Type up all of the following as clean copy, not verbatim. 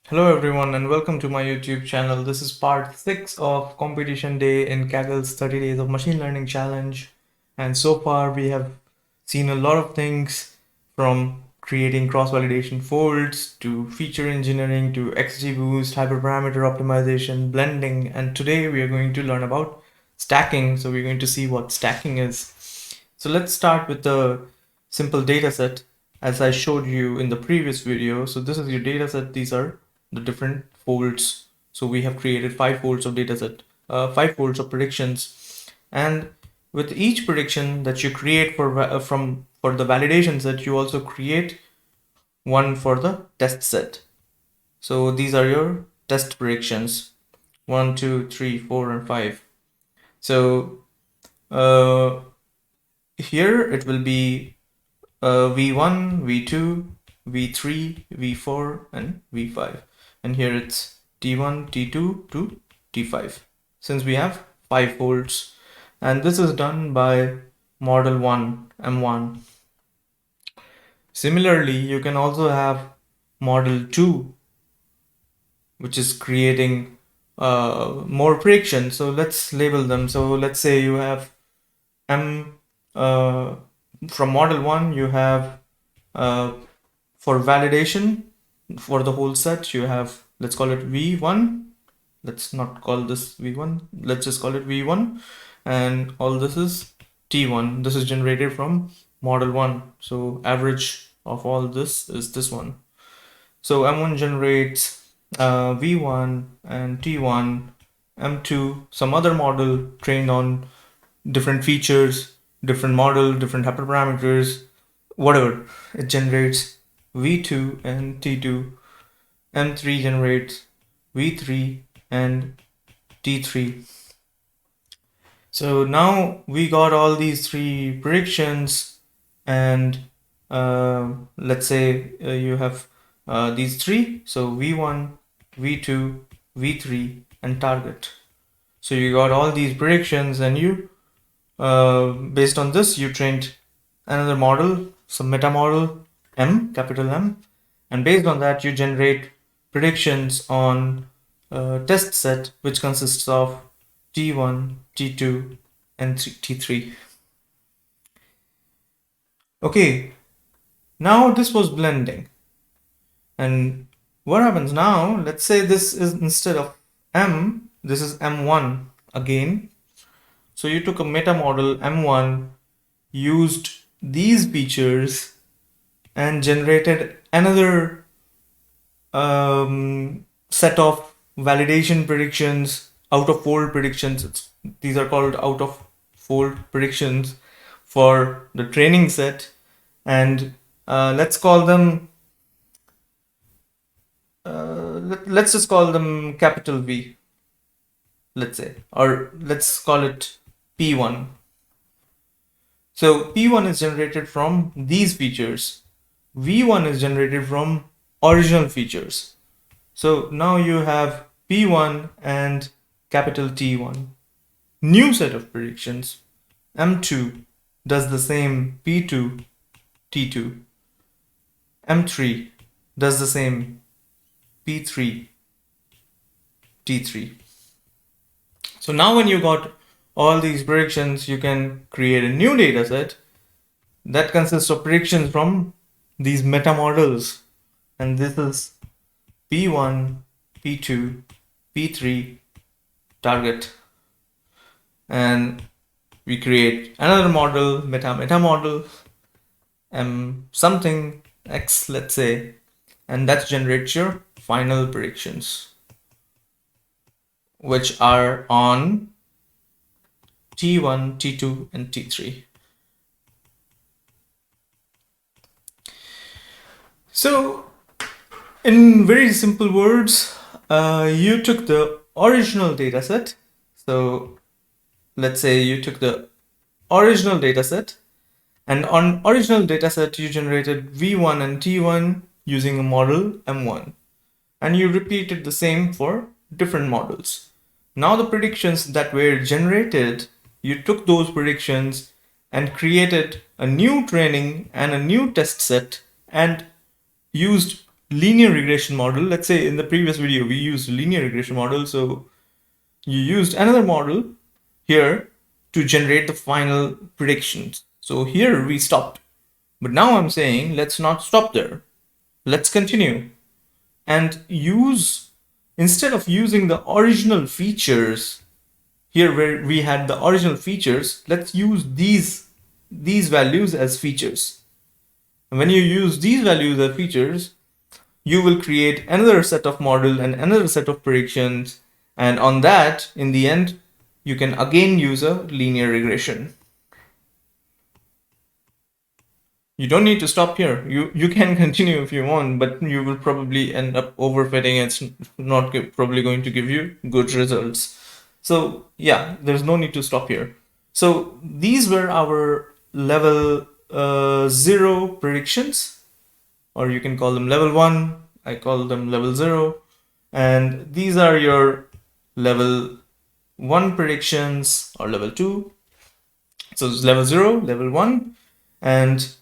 Hello everyone and welcome to my YouTube channel. This is part 6 of competition day in Kaggle's 30 days of machine learning challenge. And so far we have seen a lot of things from creating cross-validation folds to feature engineering to XGBoost, hyperparameter optimization, blending, and today we are going to learn about stacking. So we're going to see what stacking is. So let's start with the simple data set as I showed you in the previous video. So this is your data set. These are the different folds. So we have created 5 folds of data set, 5 folds of predictions. And with each prediction that you create for the validation set, you also create one for the test set. So these are your test predictions, 1, 2, 3, 4, and 5. So here it will be V1, V2, V3, V4, and V5. And here it's T1, T2 to T5, since we have 5 folds. And this is done by model 1, M1. Similarly, you can also have model 2, which is creating more predictions. So let's label them. So let's say you have M, from model 1, you have for validation for the whole set, you have, let's call it V1. Let's not call this V1. Let's just call it V1. And all this is T1. This is generated from model 1. So average of all this is this one. So M1 generates V1 and T1, M2, some other model trained on different features, different model, different hyperparameters, whatever. It generates V2 and T2. M3 generates V3 and T3. So now we got all these 3 predictions, and let's say you have these 3. So V1, V2, V3, and target. So you got all these predictions, and you based on this you trained another model, some meta model M, capital M, and based on that you generate predictions on a test set which consists of T1, T2, and T3. Okay, now this was blending. And what happens now? Let's say this is, instead of M, this is M1 again. So you took a meta model M1, used these features, and generated another set of validation predictions, out of fold predictions. These are called out of fold predictions for the training set, and let's call them let's just call them capital V, let's say, or let's call it P1. So P1 is generated from these features. V1 is generated from original features. So now you have P1 and capital T1. New set of predictions. M2 does the same P2, T2. M3 does the same P3, T3. So now when you got all these predictions, you can create a new data set that consists of predictions from these meta models. And this is P1, P2, P3, target. And we create another model, meta model, something X, let's say, and that generates your final predictions, which are on T1, T2, and T3. So in very simple words, you took the original data set. So let's say you took the original data set, and on original data set you generated V1 and T1 using a model M1, and you repeated the same for different models. Now the predictions that were generated, you took those predictions and created a new training and a new test set and used linear regression model. Let's say in the previous video we used linear regression model, so you used another model here to generate the final predictions. So here we stopped, but now I'm saying let's not stop there. Let's continue and use, instead of using the original features here where we had the original features, let's use these values as features. And when you use these values as features, you will create another set of model and another set of predictions, and on that, in the end, you can again use a linear regression. You don't need to stop here. You can continue if you want, but you will probably end up overfitting. It's not probably going to give you good results. So yeah, there's no need to stop here. So these were our level 0 predictions, or you can call them level 1. I call them level 0. And these are your level 1 predictions, or level 2. So it's level 0, level 1, and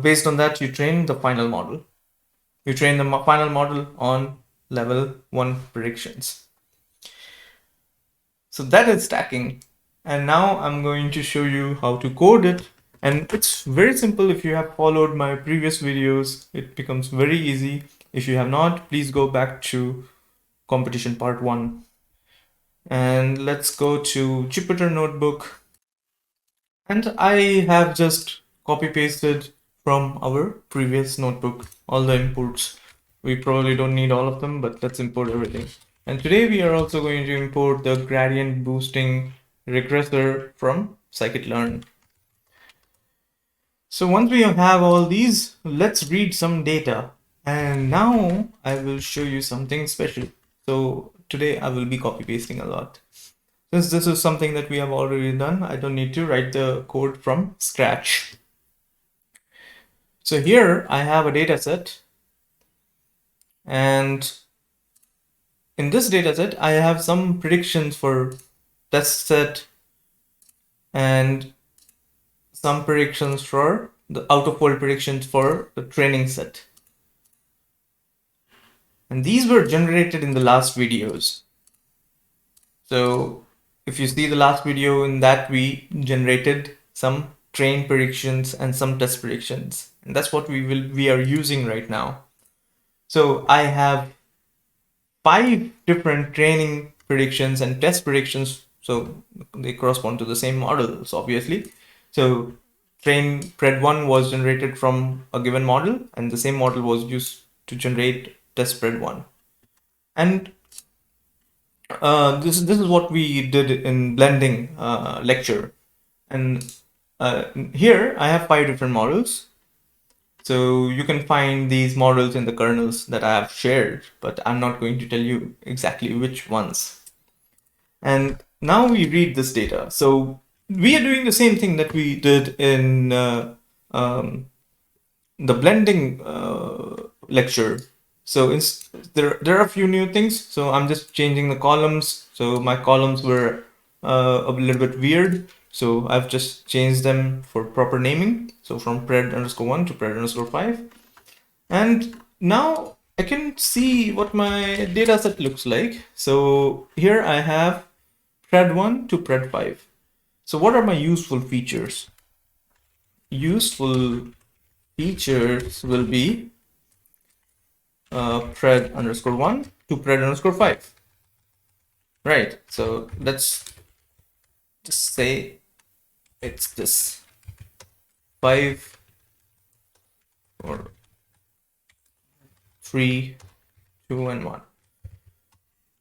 based on that you train the final model. You train the final model on level 1 predictions. So that is stacking, and now I'm going to show you how to code it. And it's very simple. If you have followed my previous videos, it becomes very easy. If you have not, please go back to competition part 1. And let's go to Jupyter Notebook. And I have just copy pasted from our previous notebook all the inputs. We probably don't need all of them, but let's import everything. And today we are also going to import the gradient boosting regressor from scikit-learn. So once we have all these, let's read some data. And now I will show you something special. So today I will be copy pasting a lot. Since this is something that we have already done, I don't need to write the code from scratch. So here I have a data set, and in this data set I have some predictions for test set and some predictions for the out-of-world predictions for the training set. And these were generated in the last videos. So if you see the last video, in that we generated some train predictions and some test predictions, and that's what we are using right now. So I have 5 different training predictions and test predictions, so they correspond to the same models, obviously. So train pred 1 was generated from a given model, and the same model was used to generate test pred 1. And this is what we did in blending lecture. And here I have 5 different models. So you can find these models in the kernels that I have shared, but I'm not going to tell you exactly which ones. And now we read this data. So we are doing the same thing that we did in the blending lecture. So there are a few new things. So I'm just changing the columns. So my columns were a little bit weird. So I've just changed them for proper naming. So from pred_1 to pred_5. And now I can see what my data set looks like. So here I have pred1 to pred5. So what are my useful features? Useful features will be pred_1 to pred_5. Right, so let's just say it's this 5 or 3, 2, and 1.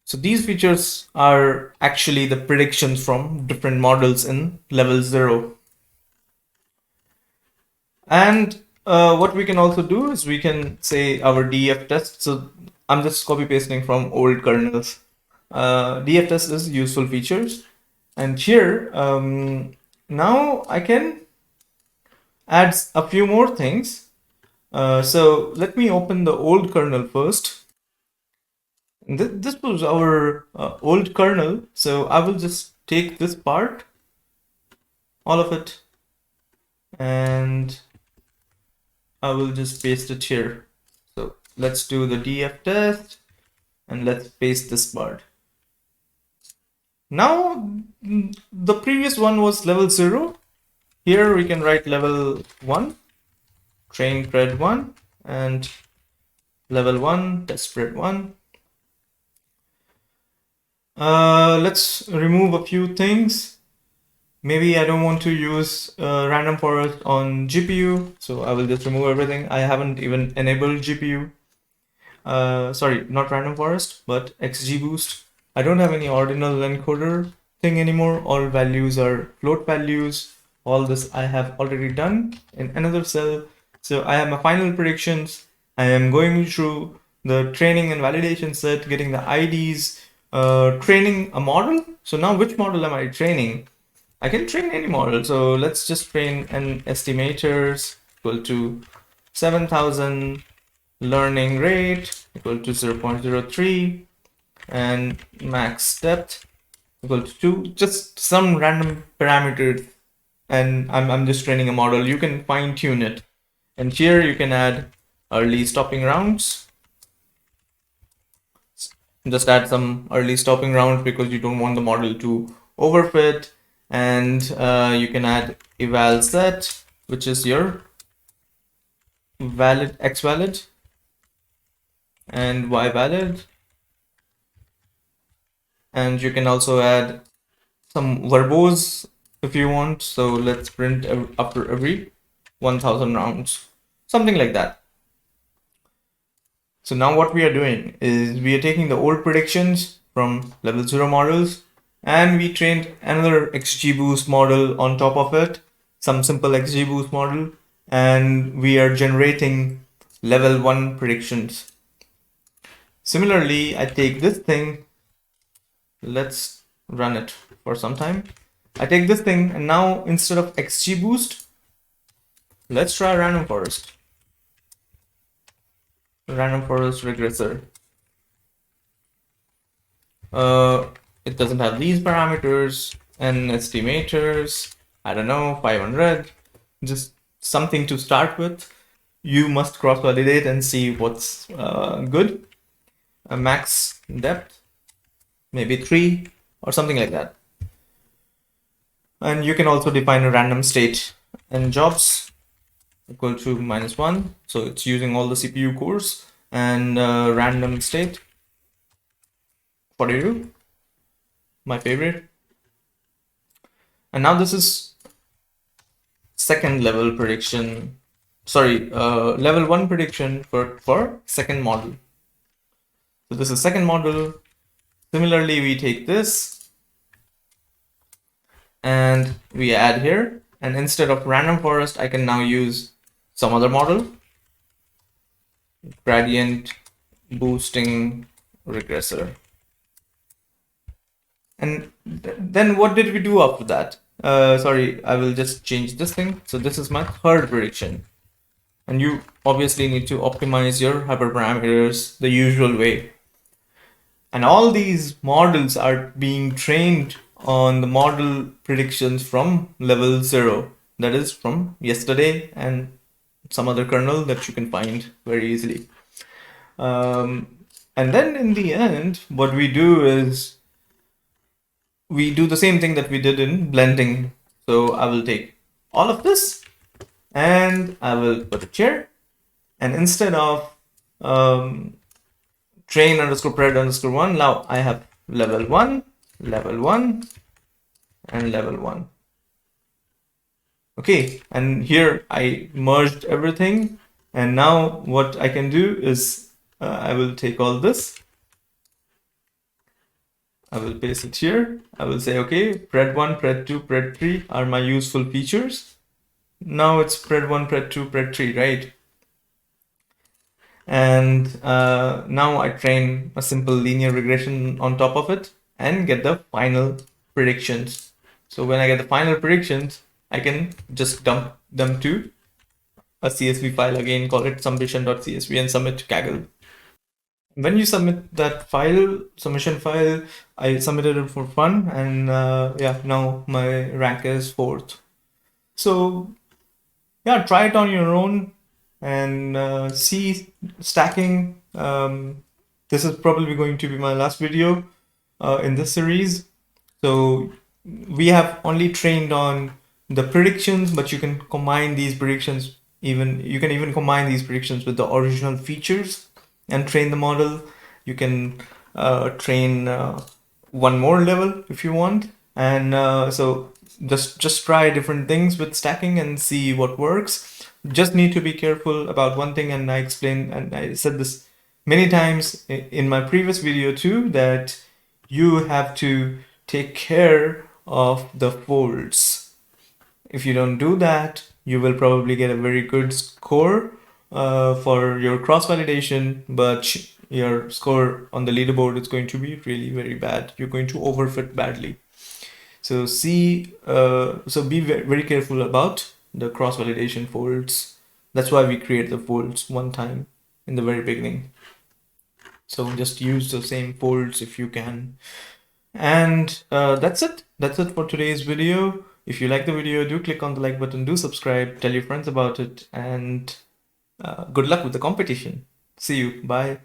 So these features are actually the predictions from different models in level 0. And what we can also do is we can say our DF test. So I'm just copy pasting from old kernels. DF test is useful features. And here, now I can add a few more things. So let me open the old kernel first. This was our old kernel. So I will just take this part, all of it, and I will just paste it here. So let's do the df test and let's paste this part. Now, the previous one was level 0. Here we can write level 1, train pred 1, and level 1, test pred 1. Let's remove a few things. Maybe I don't want to use random forest on GPU, so I will just remove everything. I haven't even enabled GPU. Sorry, not random forest, but XGBoost. I don't have any ordinal encoder thing anymore. All values are float values. All this I have already done in another cell. So I have my final predictions. I am going through the training and validation set, getting the IDs, training a model. So now which model am I training? I can train any model. So let's just train an estimators equal to 7,000, learning rate equal to 0.03, and max depth equal to 2. Just some random parameters, and I'm just training a model. You can fine tune it. And here you can add early stopping rounds. Just add some early stopping rounds because you don't want the model to overfit. And you can add eval set, which is your valid x valid and y valid. And you can also add some verbose if you want. So let's print after every 1000 rounds, something like that. So now what we are doing is we are taking the old predictions from level 0 models and we trained another XGBoost model on top of it, some simple XGBoost model, and we are generating level 1 predictions. Similarly, I take this thing, let's run it for some time. I take this thing and now instead of XGBoost, let's try random forest. Random forest regressor. It doesn't have these parameters and estimators. I don't know, 500. Just something to start with. You must cross-validate and see what's good. A max depth, maybe 3 or something like that. And you can also define a random state and jobs equal to -1. So it's using all the CPU cores and random state 42, my favorite. And now this is second level prediction. Sorry, level 1 prediction for second model. So this is second model. Similarly, we take this and we add here. And instead of random forest, I can now use some other model, gradient boosting regressor. And then what did we do after that? Sorry, I will just change this thing. So this is my third prediction. And you obviously need to optimize your hyperparameters the usual way. And all these models are being trained on the model predictions from level 0. That is from yesterday and some other kernel that you can find very easily. And then in the end, what we do is we do the same thing that we did in blending. So I will take all of this and I will put it here. And instead of train underscore pred underscore 1, now I have level 1, level 1, and level 1. Okay, and here I merged everything. And now what I can do is I will take all this. I will paste it here. I will say, okay, pred 1, pred 2, pred 3 are my useful features. Now it's pred 1, pred 2, pred 3, right? And now I train a simple linear regression on top of it and get the final predictions. So when I get the final predictions, I can just dump them to a CSV file again, call it submission.csv and submit to Kaggle. When you submit that file, submission file, I submitted it for fun, and yeah, now my rank is 4th. So yeah, try it on your own And C, stacking. This is probably going to be my last video in this series. So we have only trained on the predictions, but you can combine these predictions, you can even combine these predictions with the original features and train the model. You can train one more level if you want. And so just try different things with stacking and see what works. Just need to be careful about one thing, and I explained and I said this many times in my previous video too, that you have to take care of the folds. If you don't do that, you will probably get a very good score for your cross validation, but your score on the leaderboard is going to be really very bad. You're going to overfit badly. So be very careful about the cross validation folds. That's why we create the folds one time in the very beginning. So just use the same folds if you can. And that's it. That's it for today's video. If you like the video, do click on the like button, do subscribe, tell your friends about it, and good luck with the competition. See you. Bye.